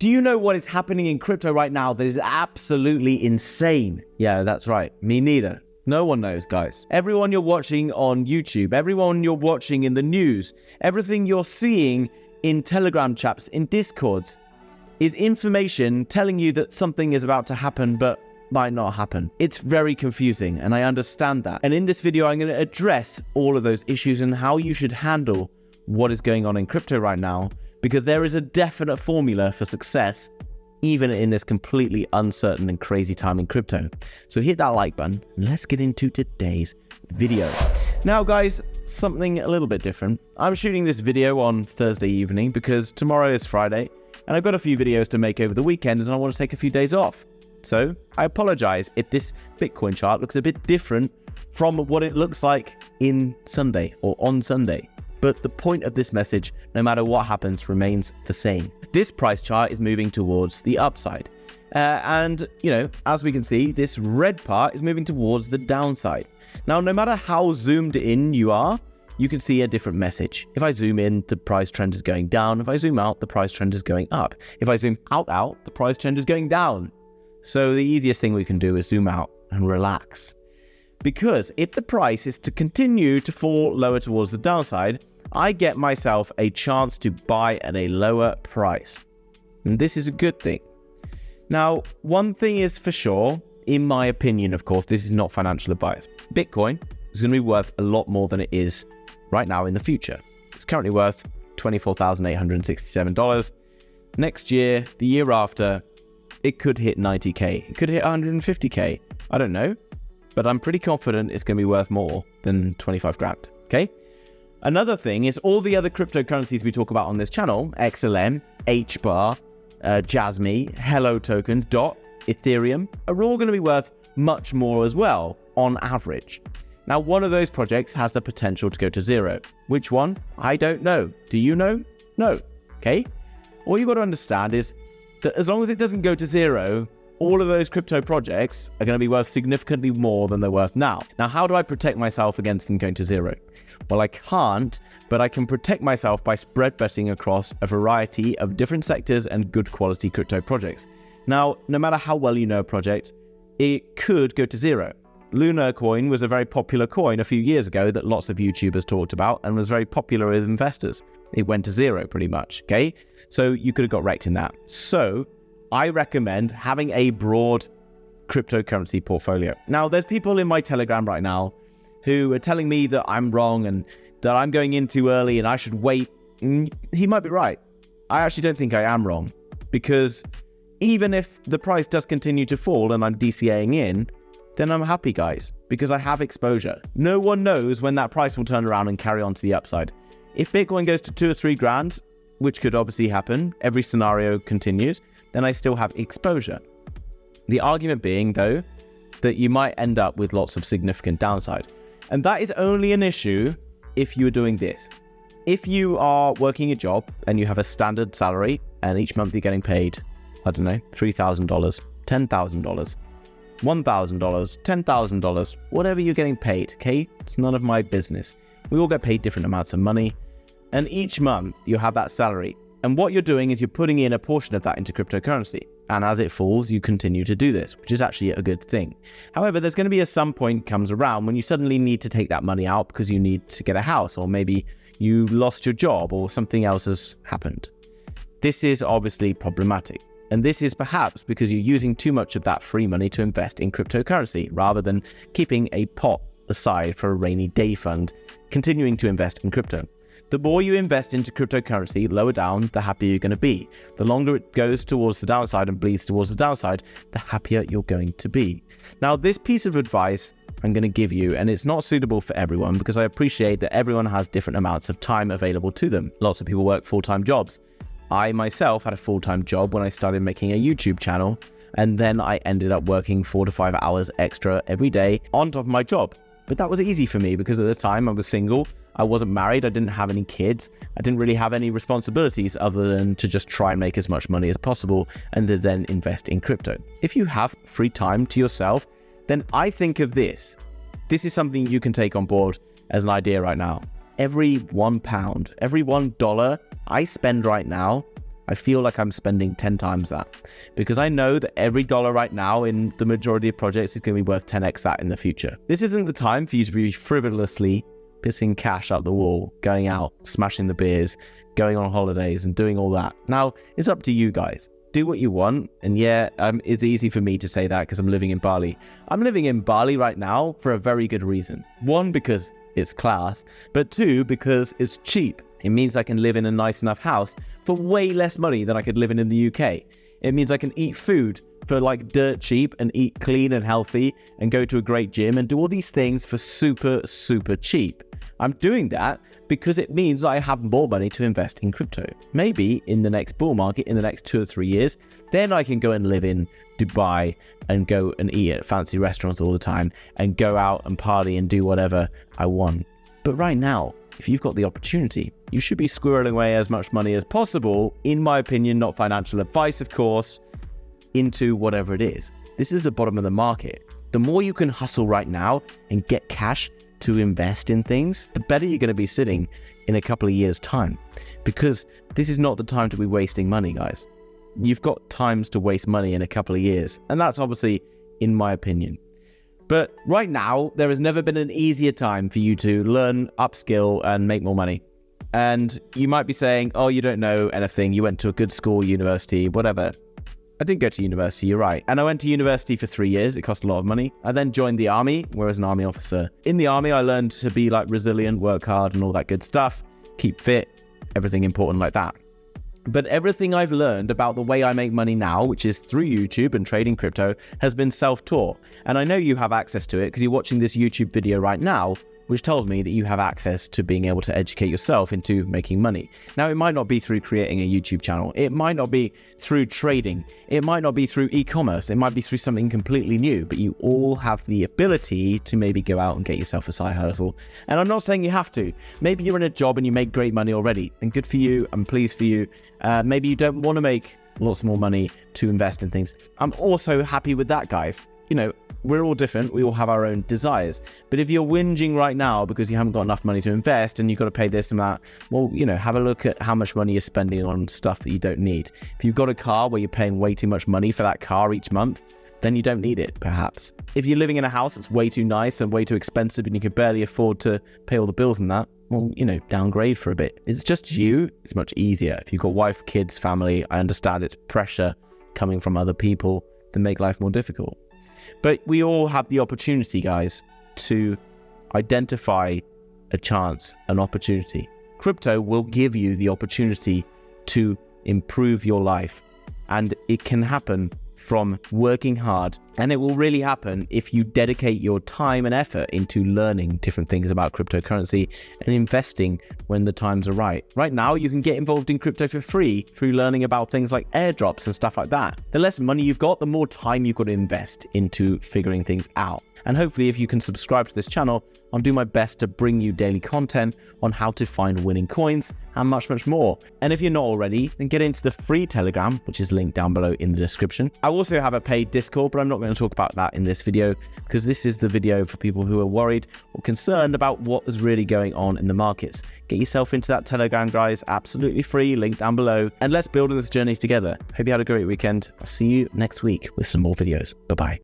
Do you know what is happening in crypto right now that is absolutely insane? Yeah, that's right. Me neither. No one knows, guys. Everyone you're watching on YouTube, everyone you're watching in the news, everything you're seeing in Telegram chats, in Discords, is information telling you that something is about to happen, but might not happen. It's very confusing, and I understand that. And in this video, I'm going to address all of those issues and how you should handle what is going on in crypto right now, because there is a definite formula for success, even in this completely uncertain and crazy time in crypto. So hit that like button, and let's get into today's video. Now, guys, something a little bit different. I'm shooting this video on Thursday evening because tomorrow is Friday, and I've got a few videos to make over the weekend, and I want to take a few days off. So I apologize if this Bitcoin chart looks a bit different from what it looks like in Sunday or on Sunday. But the point of this message, no matter what happens, remains the same. This price chart is moving towards the upside. And, as we can see, this red part is moving towards the downside. Now, no matter how zoomed in you are, you can see a different message. If I zoom in, the price trend is going down. If I zoom out, the price trend is going up. If I zoom out, the price trend is going down. So the easiest thing we can do is zoom out and relax. Because if the price is to continue to fall lower towards the downside, I get myself a chance to buy at a lower price. And this is a good thing. Now, one thing is for sure, in my opinion, of course, this is not financial advice. Bitcoin is going to be worth a lot more than it is right now in the future. It's currently worth $24,867. Next year, the year after, it could hit 90K. It could hit 150K. I don't know. But I'm pretty confident it's going to be worth more than 25 grand. Okay? Another thing is all the other cryptocurrencies we talk about on this channel, XLM, hbar, jasmy, Hello tokens, DOT, Ethereum, are all going to be worth much more as well on average. Now, one of those projects has the potential to go to zero. Which one? I don't know. Do you know? No. Okay? All you've got to understand is that as long as it doesn't go to zero, all of those crypto projects are going to be worth significantly more than they're worth now. Now, how do I protect myself against them going to zero? Well, I can't, but I can protect myself by spread betting across a variety of different sectors and good quality crypto projects. Now, no matter how well you know a project, it could go to zero. Luna coin was a very popular coin a few years ago that lots of YouTubers talked about and was very popular with investors. It went to zero pretty much, okay? So you could have got wrecked in that. So I recommend having a broad cryptocurrency portfolio. Now, there's people in my Telegram right now who are telling me that I'm wrong and that I'm going in too early and I should wait. He might be right. I actually don't think I am wrong, because even if the price does continue to fall and I'm DCAing in, then I'm happy, guys, because I have exposure. No one knows when that price will turn around and carry on to the upside. If Bitcoin goes to 2 or 3 grand, which could obviously happen, every scenario continues, then I still have exposure. The argument being, though, that you might end up with lots of significant downside. And that is only an issue if you are doing this. If you are working a job and you have a standard salary and each month you're getting paid, I don't know, $3,000, $10,000, $1,000, $10,000, whatever you're getting paid, okay? It's none of my business. We all get paid different amounts of money, and each month you have that salary. And what you're doing is you're putting in a portion of that into cryptocurrency. And as it falls, you continue to do this, which is actually a good thing. However, there's going to be some point comes around when you suddenly need to take that money out because you need to get a house, or maybe you lost your job or something else has happened. This is obviously problematic. And this is perhaps because you're using too much of that free money to invest in cryptocurrency rather than keeping a pot aside for a rainy day fund, continuing to invest in crypto. The more you invest into cryptocurrency, lower down, the happier you're going to be. The longer it goes towards the downside and bleeds towards the downside, the happier you're going to be. Now, this piece of advice I'm going to give you, and it's not suitable for everyone because I appreciate that everyone has different amounts of time available to them. Lots of people work full-time jobs. I myself had a full-time job when I started making a YouTube channel, and then I ended up working 4 to 5 hours extra every day on top of my job. But that was easy for me because at the time I was single, I wasn't married, I didn't have any kids, I didn't really have any responsibilities other than to just try and make as much money as possible and to then invest in crypto. If you have free time to yourself, then I think of this. This is something you can take on board as an idea right now. Every £1, every $1 I spend right now, I feel like I'm spending 10 times that, because I know that every dollar right now in the majority of projects is going to be worth 10x that in the future. This isn't the time for you to be frivolously pissing cash out the wall, going out, smashing the beers, going on holidays and doing all that. Now, it's up to you guys. Do what you want. And yeah, it's easy for me to say that because I'm living in Bali. I'm living in Bali right now for a very good reason. One, because it's class, but two, because it's cheap. It means I can live in a nice enough house for way less money than I could live in the UK. It means I can eat food for like dirt cheap and eat clean and healthy and go to a great gym and do all these things for super, super cheap. I'm doing that because it means I have more money to invest in crypto. Maybe in the next bull market, in the next 2 or 3 years, then I can go and live in Dubai and go and eat at fancy restaurants all the time and go out and party and do whatever I want. But right now, if you've got the opportunity, you should be squirreling away as much money as possible, in my opinion, not financial advice, of course, into whatever it is. This is the bottom of the market. The more you can hustle right now and get cash to invest in things, the better you're going to be sitting in a couple of years' time, because this is not the time to be wasting money, guys. You've got times to waste money in a couple of years, and that's obviously in my opinion. But right now, there has never been an easier time for you to learn, upskill, and make more money. And you might be saying, oh, you don't know anything. You went to a good school, university, whatever. I didn't go to university, you're right. And I went to university for 3 years. It cost a lot of money. I then joined the army, where I was an army officer. In the army, I learned to be like resilient, work hard, and all that good stuff. Keep fit, everything important like that. But everything I've learned about the way I make money now, which is through YouTube and trading crypto, has been self-taught. And I know you have access to it because you're watching this YouTube video right now, which tells me that you have access to being able to educate yourself into making money. Now, it might not be through creating a YouTube channel. It might not be through trading. It might not be through e-commerce. It might be through something completely new, but you all have the ability to maybe go out and get yourself a side hustle. And I'm not saying you have to. Maybe you're in a job and you make great money already, and good for you. I'm pleased for you. Maybe you don't want to make lots more money to invest in things. I'm also happy with that, guys. You know, we're all different. We all have our own desires. But if you're whinging right now because you haven't got enough money to invest and you've got to pay this and that, well, you know, have a look at how much money you're spending on stuff that you don't need. If you've got a car where you're paying way too much money for that car each month, then you don't need it, perhaps. If you're living in a house that's way too nice and way too expensive and you can barely afford to pay all the bills and that, well, you know, downgrade for a bit. It's just you. It's much easier. If you've got wife, kids, family, I understand it's pressure coming from other people that make life more difficult. But we all have the opportunity, guys, to identify a chance, an opportunity. Crypto will give you the opportunity to improve your life. And it can happen from working hard. And it will really happen if you dedicate your time and effort into learning different things about cryptocurrency and investing when the times are right. Right now, you can get involved in crypto for free through learning about things like airdrops and stuff like that. The less money you've got, the more time you've got to invest into figuring things out. And hopefully, if you can subscribe to this channel, I'll do my best to bring you daily content on how to find winning coins and much, much more. And if you're not already, then get into the free Telegram, which is linked down below in the description. I also have a paid Discord, but I'm not going to talk about that in this video because this is the video for people who are worried or concerned about what is really going on in the markets. Get yourself into that Telegram, guys. Absolutely free, link down below. And let's build on this journey together. Hope you had a great weekend. I'll see you next week with some more videos. Bye-bye.